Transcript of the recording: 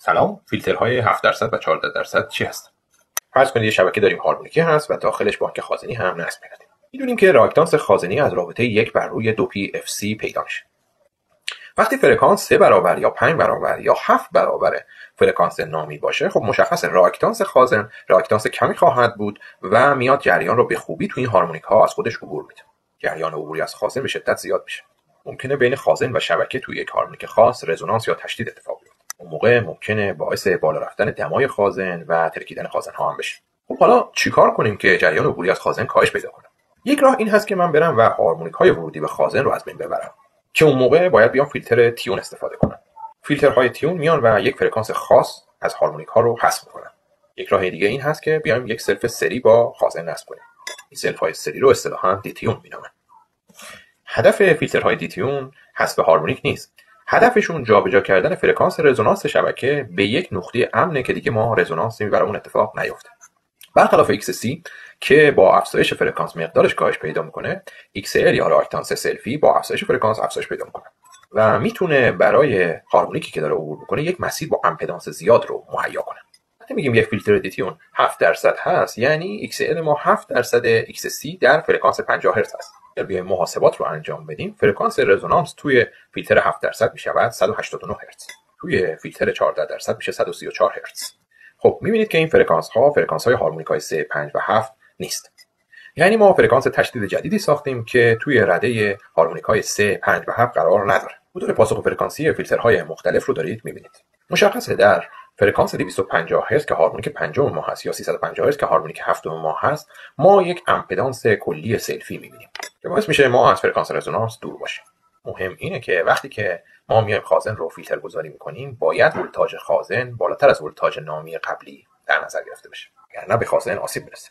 سلام، فیلترهای 7% و 14% چی هست؟ فرض کنید یه شبکه داریم هارمونیکی هست و داخلش بانک خازنی هم نصب کردیم. میدونیم که راکتانس خازنی از رابطه 1/2πfc پیدا میشه. وقتی فرکانس 3 برابر یا 5 برابر یا 7 برابر فرکانس نامی باشه، خب مشخص راکتانس خازن راکتانس کمی خواهد بود و میاد جریان رو به خوبی توی این هارمونیک ها از خودش عبور میده. جریان عبوری از خازن به شدت زیاد میشه. ممکنه بین خازن و شبکه توی یک هارمونیک خاص رزونانس یا تشدید اتفاق بیفته. اون موقع ممکنه باعث بالا رفتن دمای خازن و ترکیدن خازن ها هم بشه. خب حالا چیکار کنیم که جریان عبوری از خازن کاهش پیدا کنه؟ یک راه این هست که من برم و هارمونیک های ورودی به خازن رو از بین ببرم، که اون موقع باید بیام فیلتر تیون استفاده کنم. فیلترهای تیون میان و یک فرکانس خاص از هارمونیک ها رو حذف میکنن. یک راه دیگه این هست که بیایم یک سلف سری با خازن نصب کنیم. این سلف های سری رو اصطلاحاً دیتیون مینامن. هدف فیلترهای دیتیون حذف هارمونیک نیست. هدفشون جابجا کردن فرکانس رزونانس شبکه به یک نقطه امنه که دیگه ما رزونانسی برای اون اتفاق نیفته. برخلاف XC که با افزایش فرکانس مقدارش کاهش پیدا میکنه، XL یا راکتانس سلفی با افزایش فرکانس افزایش پیدا میکنه و میتونه برای هارمونیکی که داره عبور میکنه یک مسیر با امپدانس زیاد رو مهیا کنه. وقتی میگیم یک فیلتر دیتیون 7% هست، یعنی XL ما 7% XC در فرکانس 50 هرتز هست. اگر بیایم محاسبات رو انجام بدیم، فرکانس رزونانس توی فیلتر 7% میشود 189 هرتز، توی فیلتر 14% میشه 134 هرتز. خب میبینید که این فرکانس های هارمونیک های 3، 5 و 7 نیست. یعنی ما فرکانس تشدید جدیدی ساختیم که توی رده هارمونیک های 3، 5 و 7 قرار نداره. حدود پاسخ فرکانسی فیلترهای مختلف رو دارید میبینید. مشخصه در فرکانس 250 هرتز که هارمونیک پنجم ما هست یا 350 هرتز که هارمونیک هفتم ما هست، ما یک امپدانس کلی سلفی میبینیم که باعث میشه ما از فرکانس رزونانس دور باشیم. مهم اینه که وقتی که ما میایم خازن رو فیلتر گذاری میکنیم، باید ولتاژ خازن بالاتر از ولتاژ نامی قبلی در نظر گرفته بشه، وگرنه به خازن آسیب میرسه.